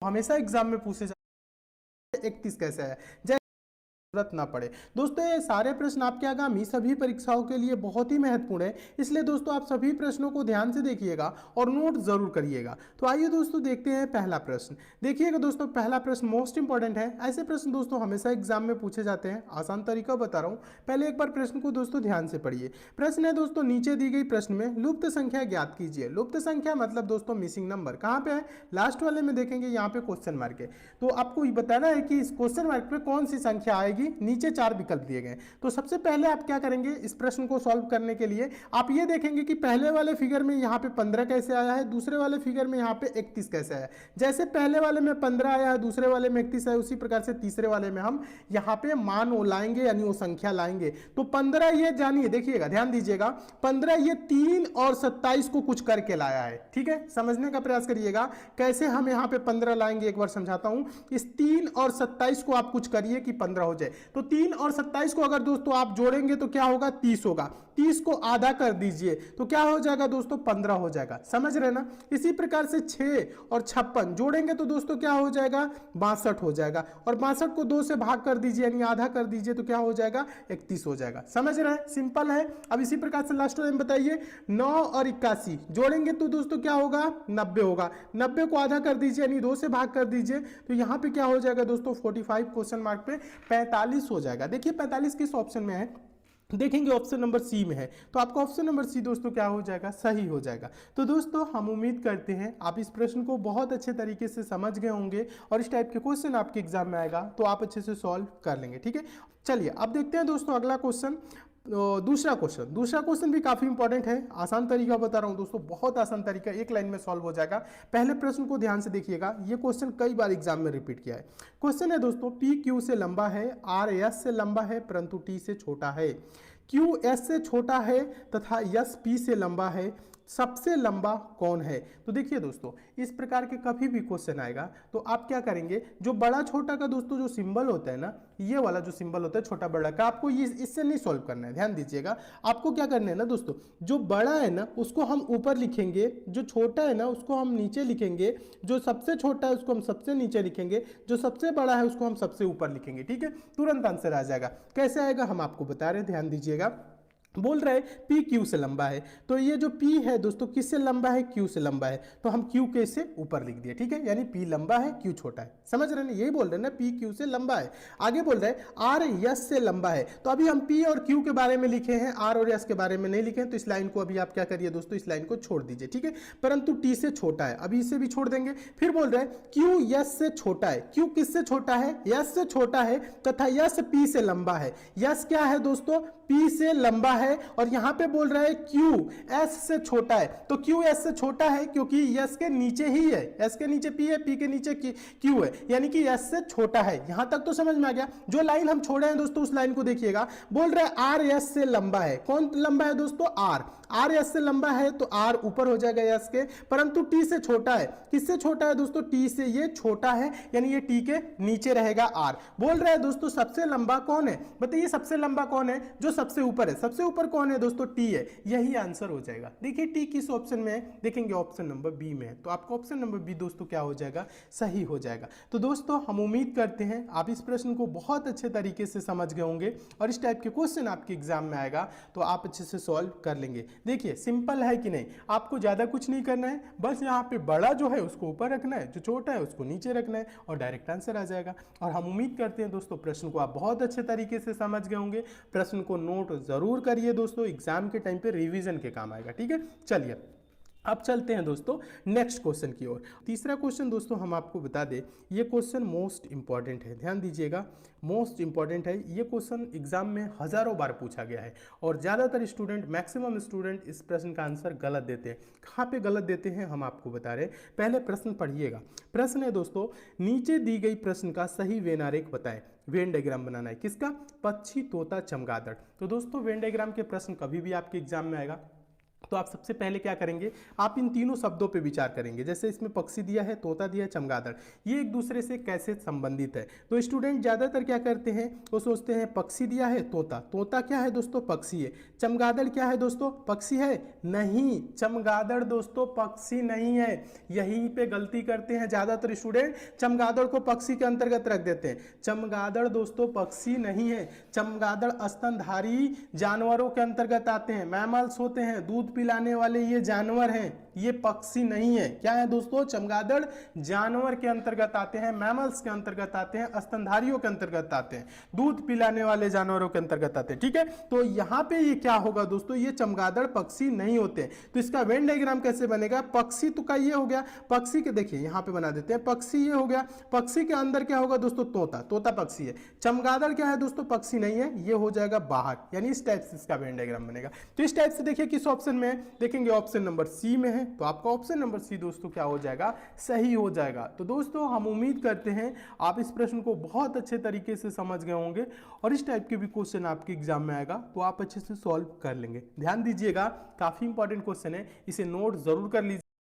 हमेशा एग्जाम में पूछे जाते 31 कैसे है, जैसे जरूरत ना पड़े। दोस्तों ये सारे प्रश्न आपके आगामी सभी परीक्षाओं के लिए बहुत ही महत्वपूर्ण है, इसलिए दोस्तों आप सभी प्रश्नों को ध्यान से देखिएगा और नोट जरूर करिएगा। तो आइए दोस्तों देखते हैं पहला प्रश्न। देखिएगा दोस्तों पहला प्रश्न मोस्ट इंपॉर्टेंट है। ऐसे प्रश्न दोस्तों हमेशा एग्जाम में पूछे जाते हैं, आसान तरीका बता रहा हूं, पहले एक बार प्रश्न को दोस्तों ध्यान से पढ़िए। प्रश्न है दोस्तों, नीचे दी गई प्रश्न में लुप्त संख्या ज्ञात कीजिए। लुप्त संख्या मतलब दोस्तों मिसिंग नंबर कहां पे है, लास्ट वाले में देखेंगे, यहाँ पे क्वेश्चन मार्क है। तो आपको ये बताना है कि इस क्वेश्चन मार्क पे कौन सी संख्या आएगी। नीचे 4 विकल्प दिए गए। तो सबसे पहले आप क्या करेंगे, इस प्रश्न को सॉल्व करने के लिए आप ये देखेंगे कि पहले वाले फिगर में यहाँ पे 15 कैसे आया है, दूसरे वाले फिगर में यहाँ पे 31 कैसे आया है। जैसे पहले वाले में 15 आया है, दूसरे वाले में 31 है, उसी प्रकार से तीसरे वाले में हम यहाँ पे मान वो लाएंगे, यानी वो संख्या लाएंगे। तो 15 ये जानिए, देखिएगा ध्यान दीजिएगा, 15 ये 3 और 27 को कुछ करके लाया है। ठीक है, समझने का प्रयास करिएगा कैसे हम यहाँ पे 15 लाएंगे। एक बार समझाता हूं, इस 3 और 27 को आप कुछ करिए कि 15 हो जाए। तो 3 और 27 को अगर दोस्तों आप जोड़ेंगे तो क्या होगा, 30 होगा। 30 को आधा कर दीजिए तो क्या हो जाएगा दोस्तों, 15 हो जाएगा। समझ रहे ना। इसी प्रकार से 6 और 56 जोड़ेंगे तो दोस्तों क्या हो जाएगा, 62 हो जाएगा। और 62 को 2 से भाग कर दीजिए, यानी आधा कर दीजिए तो क्या हो जाएगा, 31 हो जाएगा। समझ रहे हैं, सिंपल है। अब इसी प्रकार से लास्ट में बताइए, 9 और 81 जोड़ेंगे तो दोस्तों क्या होगा, 90 होगा। 90 को आधा कर दीजिए, यानी 2 से भाग कर दीजिए तो यहां पे क्या हो जाएगा दोस्तों, 45 क्वेश्चन मार्क पे 45 हो जाएगा। देखिए 45 किस ऑप्शन में है, देखेंगे ऑप्शन नंबर सी में है। तो आपका ऑप्शन नंबर सी दोस्तों क्या हो जाएगा, सही हो जाएगा। तो दोस्तों हम उम्मीद करते हैं आप इस प्रश्न को बहुत अच्छे तरीके से समझ गए होंगे और इस टाइप के क्वेश्चन आपके एग्जाम में आएगा तो आप अच्छे से सॉल्व कर लेंगे। ठीक है, चलिए अब देखते हैं दोस्तों अगला क्वेश्चन। दूसरा क्वेश्चन भी काफी इंपॉर्टेंट है। आसान तरीका बता रहा हूं दोस्तों, बहुत आसान तरीका, एक लाइन में सॉल्व हो जाएगा। पहले प्रश्न को ध्यान से देखिएगा, ये क्वेश्चन कई बार एग्जाम में रिपीट किया है। क्वेश्चन है दोस्तों, पी क्यू से लंबा है, आर एस से लंबा है परंतु टी से छोटा है। क्यू एस से छोटा है तथा एस पी से लंबा है, सबसे लंबा कौन है। तो देखिए दोस्तों इस प्रकार के कभी भी क्वेश्चन आएगा तो आप क्या करेंगे, जो बड़ा छोटा का दोस्तों जो सिंबल होता है ना, ये वाला जो सिंबल होता है छोटा बड़ा का, आपको ये इससे नहीं सॉल्व करना है। ध्यान दीजिएगा, आपको क्या करना है ना दोस्तों, जो बड़ा है ना उसको हम ऊपर लिखेंगे, जो छोटा है ना उसको हम नीचे लिखेंगे, जो सबसे छोटा है उसको हम सबसे नीचे लिखेंगे, जो सबसे बड़ा है उसको हम सबसे ऊपर लिखेंगे। ठीक है, तुरंत आंसर आ जाएगा। कैसे आएगा हम आपको बता रहे हैं, ध्यान दीजिएगा। बोल रहे पी क्यू से लंबा है, तो ये जो पी है दोस्तों किससे लंबा है, क्यू से लंबा है, तो हम क्यू के से ऊपर लिख दिए। ठीक है, यानी पी लंबा है क्यू छोटा है। समझ रहे हैं, यही बोल रहे हैं ना, पी क्यू से लंबा है। आगे बोल रहे हैं आर एस से लंबा है, तो अभी हम पी और क्यू के बारे में लिखे हैं, आर और एस के बारे में नहीं लिखे, तो इस लाइन को अभी आप क्या करिए दोस्तों, इस लाइन को छोड़ दीजिए। ठीक है, परंतु टी से छोटा है, अभी इसे भी छोड़ देंगे। फिर बोल रहे हैं क्यू एस से छोटा है, क्यू किससे छोटा है, एस से छोटा है तथा एस पी से लंबा है। एस क्या है दोस्तों, पी से लंबा है, और यहां पे बोल रहा है क्यू एस से छोटा है, तो क्यू एस से छोटा है क्योंकि एस के नीचे ही है, एस के नीचे पी है, पी के नीचे क्यू है, यानी कि एस से छोटा है। यहां तक तो समझ में आ गया। जो लाइन हम छोड़े हैं दोस्तों उस लाइन को देखिएगा, बोल रहा है आर एस से लंबा है। कौन लंबा है दोस्तों, आर। आर एस से लंबा है तो आर ऊपर हो जाएगा एस के, परंतु टी से छोटा है। किससे छोटा है दोस्तों, टी से ये छोटा है, यानी ये टी के नीचे रहेगा आर। बोल रहा है दोस्तों सबसे लंबा कौन है, बताइए सबसे लंबा कौन है, जो सबसे ऊपर है। सबसे ऊपर कौन है दोस्तों, टी है, यही आंसर हो जाएगा। देखिए टी किस ऑप्शन में है, देखेंगे ऑप्शन नंबर बी में है, तो आपका ऑप्शन नंबर बी दोस्तों क्या हो जाएगा, सही हो जाएगा। तो दोस्तों हम उम्मीद करते हैं आप इस प्रश्न को बहुत अच्छे तरीके से समझ गए होंगे और इस टाइप के क्वेश्चन आपके एग्जाम में आएगा तो आप अच्छे से सॉल्व कर लेंगे। देखिए सिंपल है कि नहीं, आपको ज्यादा कुछ नहीं करना है, बस यहाँ पे बड़ा जो है उसको ऊपर रखना है, जो छोटा है उसको नीचे रखना है और डायरेक्ट आंसर आ जाएगा। और हम उम्मीद करते हैं दोस्तों प्रश्न को आप बहुत अच्छे तरीके से समझ गए होंगे। प्रश्न को नोट जरूर करिए दोस्तों, एग्जाम के टाइम पे रिवीजन के काम आएगा। ठीक है, चलिए अब चलते हैं दोस्तों नेक्स्ट क्वेश्चन की ओर। तीसरा क्वेश्चन दोस्तों हम आपको बता दें, ये क्वेश्चन मोस्ट इंपॉर्टेंट है, ध्यान दीजिएगा, मोस्ट इंपॉर्टेंट है। ये क्वेश्चन एग्जाम में हजारों बार पूछा गया है और ज़्यादातर स्टूडेंट, मैक्सिमम स्टूडेंट इस प्रश्न का आंसर गलत देते हैं। कहाँ पे गलत देते हैं हम आपको बता रहे हैं। पहले प्रश्न पढ़िएगा। प्रश्न है दोस्तों, नीचे दी गई प्रश्न का सही वेन आरेख बताएं। वेन डायग्राम बनाना है, किसका, पक्षी, तोता, चमगादड़। तो दोस्तों वेन डायग्राम के प्रश्न कभी भी आपके एग्जाम में आएगा तो आप सबसे पहले क्या करेंगे, आप इन तीनों शब्दों पे विचार करेंगे। जैसे इसमें पक्षी दिया है, तोता दिया है, चमगादड़, ये एक दूसरे से कैसे संबंधित है। तो स्टूडेंट ज़्यादातर क्या करते हैं, वो सोचते हैं पक्षी दिया है तोता, तोता क्या है दोस्तों, पक्षी है। चमगादड़ क्या है दोस्तों, पक्षी है? नहीं, चमगादड़ दोस्तों पक्षी नहीं है। यहीं पे गलती करते हैं ज़्यादातर स्टूडेंट, चमगादड़ को पक्षी के अंतर्गत रख देते हैं। चमगादड़ दोस्तों पक्षी नहीं है। चमगादड़ स्तनधारी जानवरों के अंतर्गत आते हैं, मैमल्स होते हैं, दूध पिलाने वाले ये जानवर हैं, ये पक्षी नहीं है। क्या है दोस्तों, चमगादड़ जानवर के अंतर्गत आते हैं, मैमल्स के अंतर्गत आते हैं, स्तनधारियों के अंतर्गत आते हैं, दूध पिलाने वाले जानवरों के अंतर्गत आते हैं। ठीक है, तो यहां पे ये क्या होगा दोस्तों, ये चमगादड़ पक्षी नहीं होते। तो इसका वेन डायग्राम कैसे बनेगा, पक्षी तो का ये हो गया, पक्षी के देखिए यहां पे बना देते हैं, पक्षी ये हो गया, पक्षी के अंदर क्या होगा दोस्तों, तोता, तोता पक्षी है। चमगादड़ क्या है दोस्तों, पक्षी नहीं है, ये हो जाएगा बाहर, यानी इस टाइप से इसका वेन डायग्राम बनेगा। तो इस टाइप से देखिए किस ऑप्शन में है, देखेंगे ऑप्शन नंबर सी में है, तो आपका ऑप्शन नंबर सी दोस्तों क्या हो जाएगा, सही हो जाएगा। तो दोस्तों हम उम्मीद करते हैं आप इस प्रश्न को बहुत अच्छे तरीके से समझ गए होंगे और इस टाइप के भी क्वेश्चन आपके एग्जाम में आएगा तो आप अच्छे से सॉल्व कर लेंगे। ध्यान दीजिएगा, काफी इंपॉर्टेंट क्वेश्चन है, इसे नोट जरूर कर लीजिए।